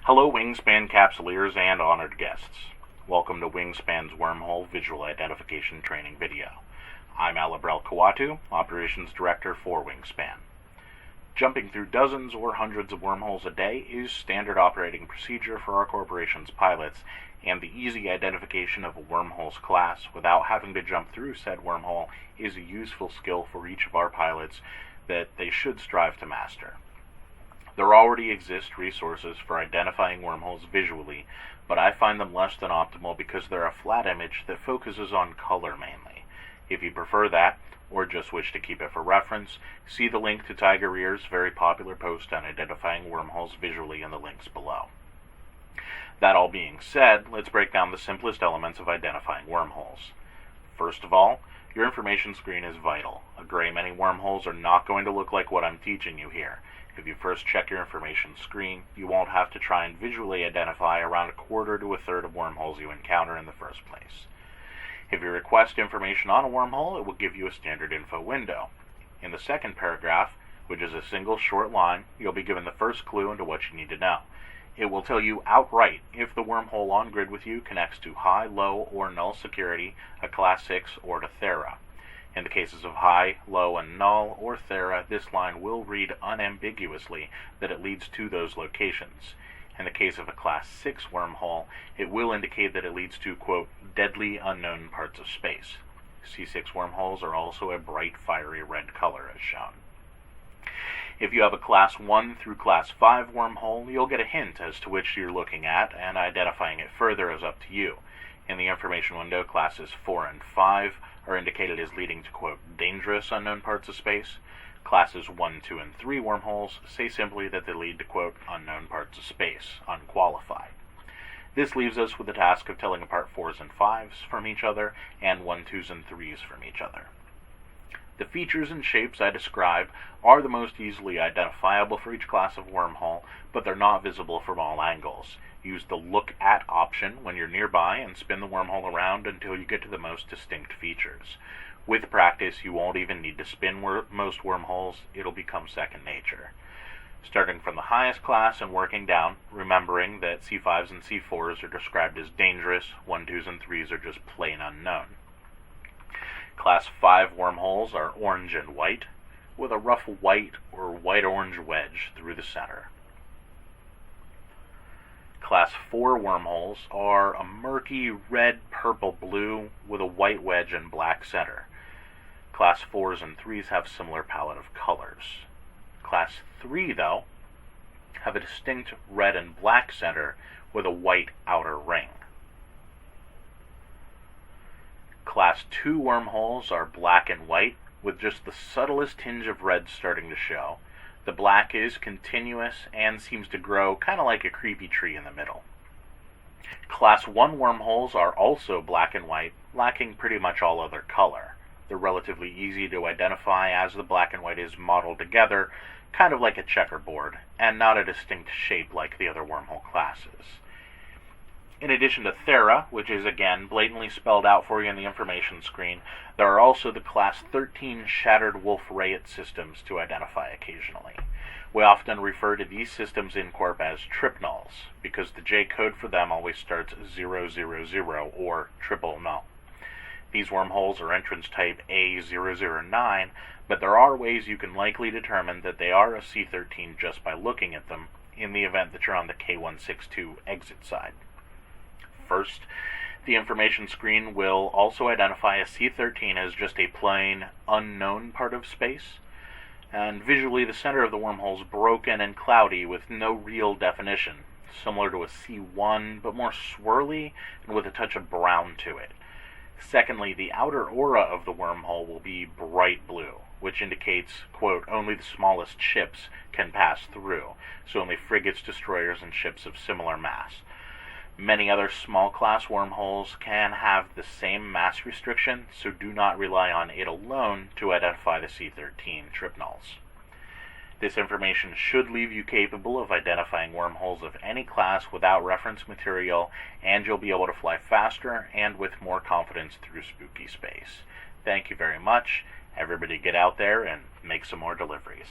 Hello, Wingspan capsuleers and honored guests. Welcome to Wingspan's Wormhole Visual Identification Training video. I'm Alabrel Kawatu, Operations Director for Wingspan. Jumping through dozens or hundreds of wormholes a day is standard operating procedure for our corporation's pilots, and the easy identification of a wormhole's class without having to jump through said wormhole is a useful skill for each of our pilots that they should strive to master. There already exist resources for identifying wormholes visually, but I find them less than optimal because they're a flat image that focuses on color mainly. If you prefer that, or just wish to keep it for reference, see the link to Tiger Ear's very popular post on identifying wormholes visually in the links below. That all being said, let's break down the simplest elements of identifying wormholes. First of all, your information screen is vital. A great many wormholes are not going to look like what I'm teaching you here. If you first check your information screen, you won't have to try and visually identify around a quarter to a third of wormholes you encounter in the first place. If you request information on a wormhole, it will give you a standard info window. In the second paragraph, which is a single short line, you'll be given the first clue into what you need to know. It will tell you outright if the wormhole on grid with you connects to high, low, or null security, a Class 6, or to Thera. In the cases of high, low, and null, or Thera, this line will read unambiguously that it leads to those locations. In the case of a Class 6 wormhole, it will indicate that it leads to, quote, deadly unknown parts of space. C6 wormholes are also a bright, fiery red color, as shown. If you have a Class 1 through Class 5 wormhole, you'll get a hint as to which you're looking at, and identifying it further is up to you. In the information window, Classes 4 and 5 are indicated as leading to, quote, dangerous unknown parts of space. Classes 1, 2, and 3 wormholes say simply that they lead to, quote, unknown parts of space, unqualified. This leaves us with the task of telling apart 4s and 5s from each other, and 1, 2s, and 3s from each other. The features and shapes I describe are the most easily identifiable for each class of wormhole, but they're not visible from all angles. Use the Look At option when you're nearby and spin the wormhole around until you get to the most distinct features. With practice, you won't even need to spin most wormholes, it'll become second nature. Starting from the highest class and working down, remembering that C5s and C4s are described as dangerous, 1, 2s, and 3s are just plain unknown. Class 5 wormholes are orange and white, with a rough white or white-orange wedge through the center. Class 4 wormholes are a murky red-purple-blue with a white wedge and black center. Class 4s and 3s have similar palette of colors. Class 3, though, have a distinct red and black center with a white outer ring. Class 2 wormholes are black and white, with just the subtlest tinge of red starting to show. The black is continuous and seems to grow kind of like a creepy tree in the middle. Class 1 wormholes are also black and white, lacking pretty much all other color. They're relatively easy to identify as the black and white is modeled together, kind of like a checkerboard, and not a distinct shape like the other wormhole classes. In addition to Thera, which is again blatantly spelled out for you in the information screen, there are also the Class 13 Shattered Wolf-Rayet systems to identify occasionally. We often refer to these systems in Corp as trip nulls, because the J code for them always starts 000 or triple null. These wormholes are entrance type A009, but there are ways you can likely determine that they are a C13 just by looking at them, in the event that you're on the K162 exit side. First, the information screen will also identify a C13 as just a plain, unknown part of space, and visually the center of the wormhole is broken and cloudy with no real definition, similar to a C1, but more swirly and with a touch of brown to it. Secondly, the outer aura of the wormhole will be bright blue, which indicates, quote, only the smallest ships can pass through, so only frigates, destroyers, and ships of similar mass. Many other small class wormholes can have the same mass restriction, so do not rely on it alone to identify the C13 trip nulls. This information should leave you capable of identifying wormholes of any class without reference material, and you'll be able to fly faster and with more confidence through spooky space. Thank you very much. Everybody get out there and make some more deliveries.